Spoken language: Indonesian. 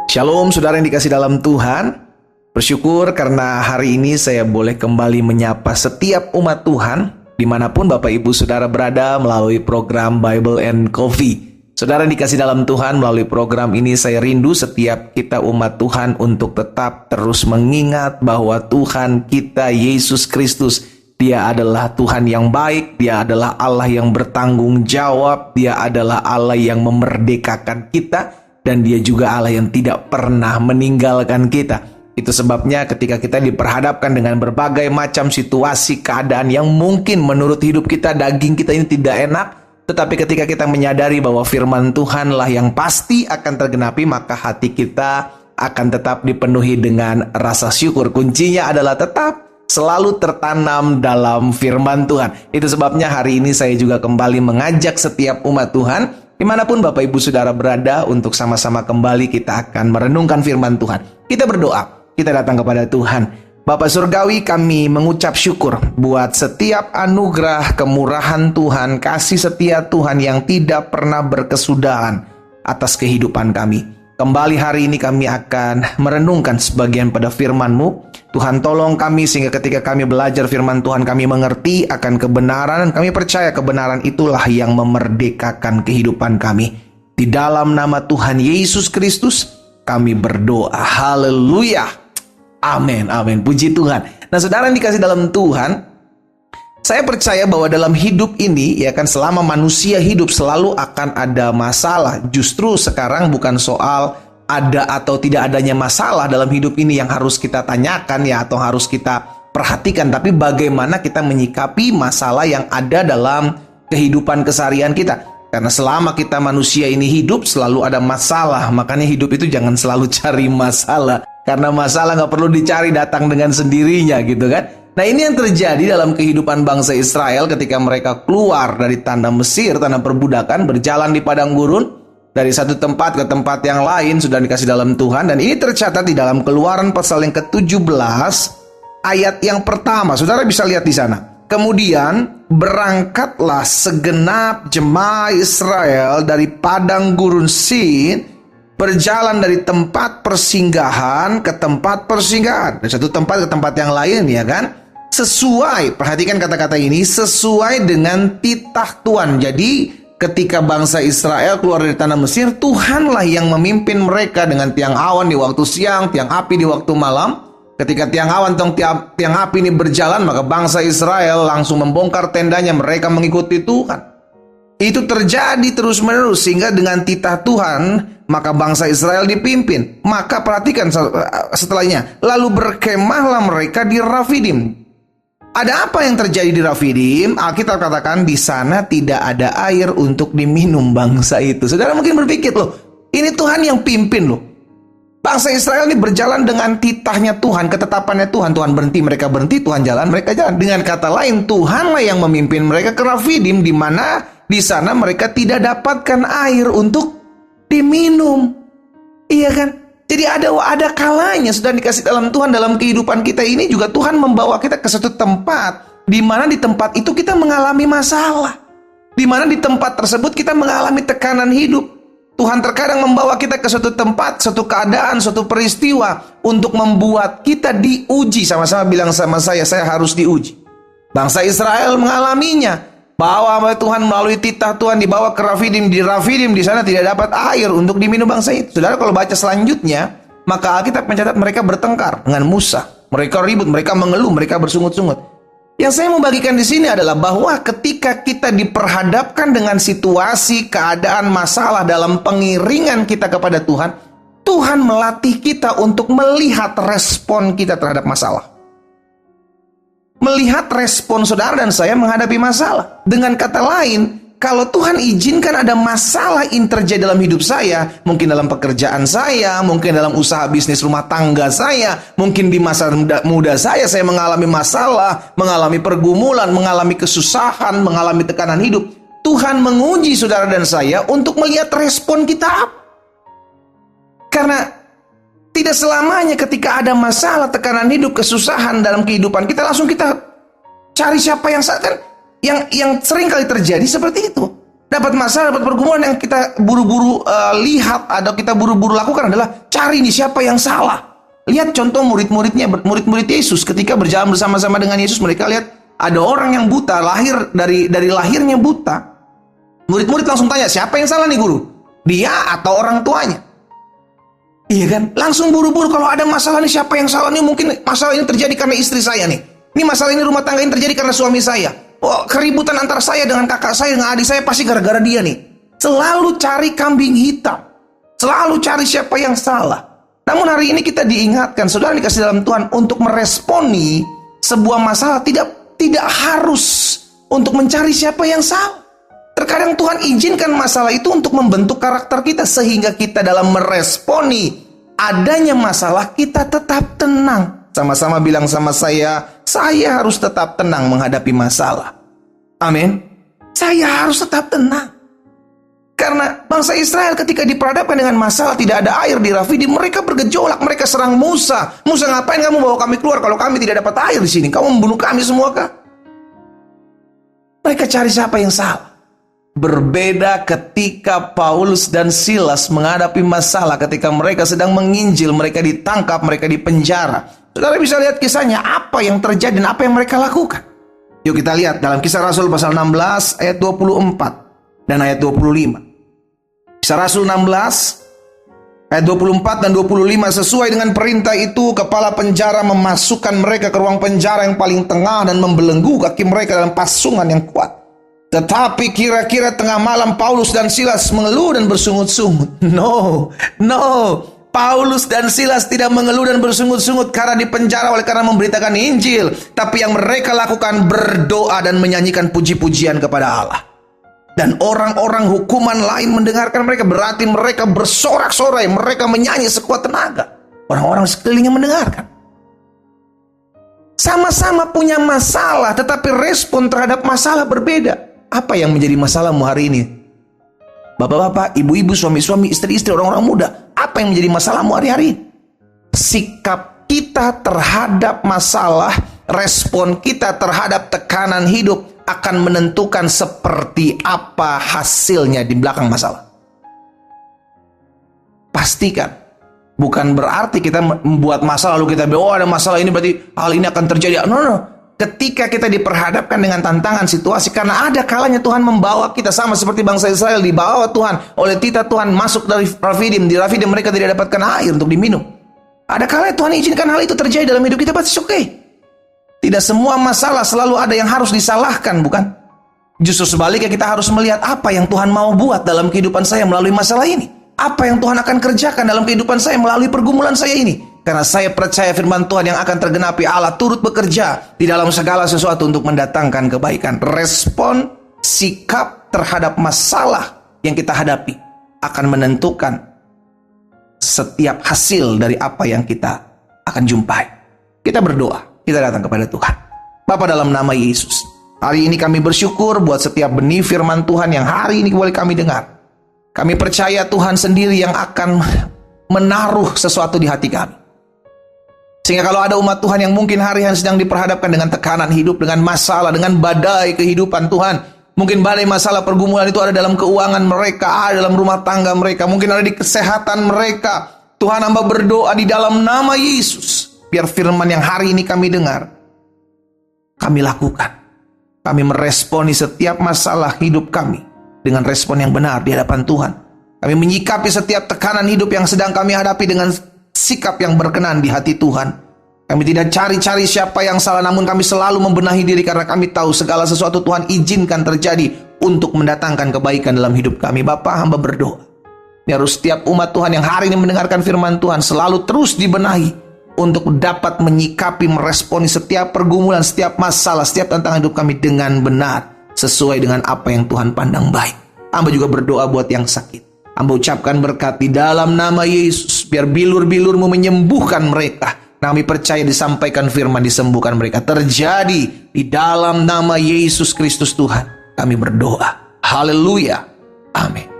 Shalom saudara yang dikasih dalam Tuhan. Bersyukur karena hari ini saya boleh kembali menyapa setiap umat Tuhan dimanapun Bapak Ibu Saudara berada melalui program Bible and Coffee. Saudara yang dikasih dalam Tuhan, melalui program ini saya rindu setiap kita umat Tuhan untuk tetap terus mengingat bahwa Tuhan kita Yesus Kristus, Dia adalah Tuhan yang baik, Dia adalah Allah yang bertanggung jawab, Dia adalah Allah yang memerdekakan kita, dan Dia juga Allah yang tidak pernah meninggalkan kita. Itu sebabnya ketika kita diperhadapkan dengan berbagai macam situasi, keadaan yang mungkin menurut hidup kita, daging kita ini tidak enak, tetapi ketika kita menyadari bahwa firman Tuhanlah yang pasti akan tergenapi, maka hati kita akan tetap dipenuhi dengan rasa syukur. Kuncinya adalah tetap selalu tertanam dalam firman Tuhan. Itu sebabnya hari ini saya juga kembali mengajak setiap umat Tuhan dimanapun Bapak Ibu Saudara berada untuk sama-sama kembali kita akan merenungkan firman Tuhan. Kita berdoa, kita datang kepada Tuhan. Bapa Surgawi, kami mengucap syukur buat setiap anugerah, kemurahan Tuhan, kasih setia Tuhan yang tidak pernah berkesudahan atas kehidupan kami. Kembali hari ini kami akan merenungkan sebagian pada firman-Mu. Tuhan tolong kami sehingga ketika kami belajar firman Tuhan, kami mengerti akan kebenaran dan kami percaya kebenaran itulah yang memerdekakan kehidupan kami. Di dalam nama Tuhan Yesus Kristus kami berdoa. Haleluya. Amin, amin. Puji Tuhan. Nah saudara yang dikasih dalam Tuhan, saya percaya bahwa dalam hidup ini, ya kan, selama manusia hidup selalu akan ada masalah. Justru sekarang bukan soal ada atau tidak adanya masalah dalam hidup ini yang harus kita tanyakan ya, atau harus kita perhatikan, tapi bagaimana kita menyikapi masalah yang ada dalam kehidupan keseharian kita. Karena selama kita manusia ini hidup selalu ada masalah, makanya hidup itu jangan selalu cari masalah, karena masalah nggak perlu dicari, datang dengan sendirinya gitu kan. Nah ini yang terjadi dalam kehidupan bangsa Israel ketika mereka keluar dari tanah Mesir, tanah perbudakan, berjalan di padang gurun dari satu tempat ke tempat yang lain, sudah dikasih dalam Tuhan. Dan ini tercatat di dalam Keluaran pasal yang ke-17 ayat yang pertama. Saudara bisa lihat di sana. Kemudian berangkatlah segenap jemaah Israel dari padang gurun Sin, berjalan dari tempat persinggahan ke tempat persinggahan, dari satu tempat ke tempat yang lain, ya kan? Sesuai, perhatikan kata-kata ini, sesuai dengan titah Tuhan. Jadi ketika bangsa Israel keluar dari tanah Mesir, Tuhanlah yang memimpin mereka dengan tiang awan di waktu siang, tiang api di waktu malam. Ketika tiang awan atau tiang api ini berjalan, maka bangsa Israel langsung membongkar tendanya, mereka mengikuti Tuhan. Itu terjadi terus-menerus sehingga dengan titah Tuhan, maka bangsa Israel dipimpin. Maka perhatikan setelahnya, lalu berkemahlah mereka di Rafidim. Ada apa yang terjadi di Rafidim? Alkitab katakan di sana tidak ada air untuk diminum bangsa itu. Saudara mungkin berpikir, loh, ini Tuhan yang pimpin loh. Bangsa Israel ini berjalan dengan titahnya Tuhan, ketetapannya Tuhan. Tuhan berhenti, mereka berhenti. Tuhan jalan, mereka jalan. Dengan kata lain, Tuhanlah yang memimpin mereka ke Rafidim, di mana di sana mereka tidak dapatkan air untuk diminum. Iya kan? Jadi ada kalanya sudah dikasih dalam Tuhan, dalam kehidupan kita ini juga Tuhan membawa kita ke satu tempat, di mana di tempat itu kita mengalami masalah, di mana di tempat tersebut kita mengalami tekanan hidup. Tuhan terkadang membawa kita ke suatu tempat, suatu keadaan, suatu peristiwa untuk membuat kita diuji. Sama-sama bilang sama saya harus diuji. Bangsa Israel mengalaminya, bahwa Tuhan melalui titah Tuhan dibawa ke Rafidim. Di Rafidim di sana tidak dapat air untuk diminum bangsa itu. Saudara kalau baca selanjutnya, maka Alkitab mencatat mereka bertengkar dengan Musa. Mereka ribut, mereka mengeluh, mereka bersungut-sungut. Yang saya mau bagikan di sini adalah bahwa ketika kita diperhadapkan dengan situasi, keadaan, masalah dalam pengiringan kita kepada Tuhan, Tuhan melatih kita untuk melihat respon kita terhadap masalah. Melihat respon saudara dan saya menghadapi masalah. Dengan kata lain, kalau Tuhan izinkan ada masalah yang terjadi dalam hidup saya, mungkin dalam pekerjaan saya, mungkin dalam usaha bisnis rumah tangga saya, mungkin di masa muda saya mengalami masalah, mengalami pergumulan, mengalami kesusahan, mengalami tekanan hidup. Tuhan menguji saudara dan saya untuk melihat respon kita apa. Karena tidak selamanya ketika ada masalah, tekanan hidup, kesusahan dalam kehidupan kita, langsung kita cari siapa yang salah. Kan yang sering kali terjadi seperti itu. Dapat masalah, dapat pergumulan, yang kita buru-buru lihat atau kita buru-buru lakukan adalah cari nih siapa yang salah. Lihat contoh murid-muridnya, murid-murid Yesus ketika berjalan bersama-sama dengan Yesus, mereka lihat ada orang yang buta, lahir dari lahirnya buta. Murid-murid langsung tanya, siapa yang salah nih guru? Dia atau orang tuanya? Iya kan? Langsung buru-buru kalau ada masalah nih, siapa yang salah nih? Mungkin masalah ini terjadi karena istri saya nih. Ini masalah ini rumah tangga ini terjadi karena suami saya. Oh, keributan antara saya dengan kakak saya dengan adik saya pasti gara-gara dia nih. Selalu cari kambing hitam. Selalu cari siapa yang salah. Namun hari ini kita diingatkan, saudara dikasih dalam Tuhan, untuk meresponi sebuah masalah tidak harus untuk mencari siapa yang salah. Terkadang Tuhan izinkan masalah itu untuk membentuk karakter kita, sehingga kita dalam meresponi adanya masalah kita tetap tenang. Sama-sama bilang sama saya harus tetap tenang menghadapi masalah. Amin. Saya harus tetap tenang. Karena bangsa Israel ketika diperhadapkan dengan masalah, tidak ada air di Rafidim, mereka bergejolak, mereka serang Musa. Musa, ngapain kamu bawa kami keluar kalau kami tidak dapat air di sini? Kamu membunuh kami semua kah? Mereka cari siapa yang salah. Berbeda ketika Paulus dan Silas menghadapi masalah ketika mereka sedang menginjil, mereka ditangkap, mereka dipenjara. Saudara bisa lihat kisahnya, apa yang terjadi dan apa yang mereka lakukan. Yuk kita lihat dalam Kisah Rasul pasal 16 ayat 24 dan ayat 25. Kisah Rasul 16 ayat 24 dan 25, sesuai dengan perintah itu kepala penjara memasukkan mereka ke ruang penjara yang paling tengah dan membelenggu kaki mereka dalam pasungan yang kuat. Tetapi kira-kira tengah malam Paulus dan Silas mengeluh dan bersungut-sungut. No. Paulus dan Silas tidak mengeluh dan bersungut-sungut karena dipenjara oleh karena memberitakan Injil. Tapi yang mereka lakukan berdoa dan menyanyikan puji-pujian kepada Allah. Dan orang-orang hukuman lain mendengarkan mereka. Berarti mereka bersorak-sorai, mereka menyanyi sekuat tenaga. Orang-orang sekelilingnya mendengarkan. Sama-sama punya masalah, tetapi respon terhadap masalah berbeda. Apa yang menjadi masalahmu hari ini? Bapak-bapak, ibu-ibu, suami-suami, istri-istri, orang-orang muda. Apa yang menjadi masalahmu hari-hari ini? Sikap kita terhadap masalah, respon kita terhadap tekanan hidup akan menentukan seperti apa hasilnya di belakang masalah. Pastikan. Bukan berarti kita membuat masalah lalu kita bilang, oh ada masalah ini berarti hal ini akan terjadi. No. Ketika kita diperhadapkan dengan tantangan situasi, karena ada kalanya Tuhan membawa kita sama seperti bangsa Israel dibawa Tuhan oleh titah Tuhan masuk dari Rafidim. Di Rafidim mereka tidak dapatkan air untuk diminum. Ada kalanya Tuhan izinkan hal itu terjadi dalam hidup kita, but it's okay. Tidak semua masalah selalu ada yang harus disalahkan, bukan? Justru sebaliknya kita harus melihat apa yang Tuhan mau buat dalam kehidupan saya melalui masalah ini. Apa yang Tuhan akan kerjakan dalam kehidupan saya melalui pergumulan saya ini. Karena saya percaya firman Tuhan yang akan tergenapi, Allah turut bekerja di dalam segala sesuatu untuk mendatangkan kebaikan. Respon sikap terhadap masalah yang kita hadapi akan menentukan setiap hasil dari apa yang kita akan jumpai. Kita berdoa, kita datang kepada Tuhan. Bapa, dalam nama Yesus, hari ini kami bersyukur buat setiap benih firman Tuhan yang hari ini boleh kami dengar. Kami percaya Tuhan sendiri yang akan menaruh sesuatu di hati kami. Sehingga kalau ada umat Tuhan yang mungkin hari-hari sedang diperhadapkan dengan tekanan hidup, dengan masalah, dengan badai kehidupan Tuhan. Mungkin badai masalah pergumulan itu ada dalam keuangan mereka, ada dalam rumah tangga mereka, mungkin ada di kesehatan mereka. Tuhan, hamba berdoa di dalam nama Yesus. Biar firman yang hari ini kami dengar, kami lakukan. Kami meresponi setiap masalah hidup kami dengan respon yang benar di hadapan Tuhan. Kami menyikapi setiap tekanan hidup yang sedang kami hadapi dengan sikap yang berkenan di hati Tuhan. Kami tidak cari-cari siapa yang salah, namun kami selalu membenahi diri karena kami tahu segala sesuatu Tuhan izinkan terjadi untuk mendatangkan kebaikan dalam hidup kami. Bapa, hamba berdoa, biar setiap umat Tuhan yang hari ini mendengarkan firman Tuhan selalu terus dibenahi untuk dapat menyikapi, meresponi setiap pergumulan, setiap masalah, setiap tantangan hidup kami dengan benar, sesuai dengan apa yang Tuhan pandang baik. Hamba juga berdoa buat yang sakit. Hamba ucapkan berkat di dalam nama Yesus. Biar bilur-bilur-Mu menyembuhkan mereka. Kami percaya disampaikan firman, disembuhkan mereka. Terjadi di dalam nama Yesus Kristus Tuhan. Kami berdoa. Haleluya. Amin.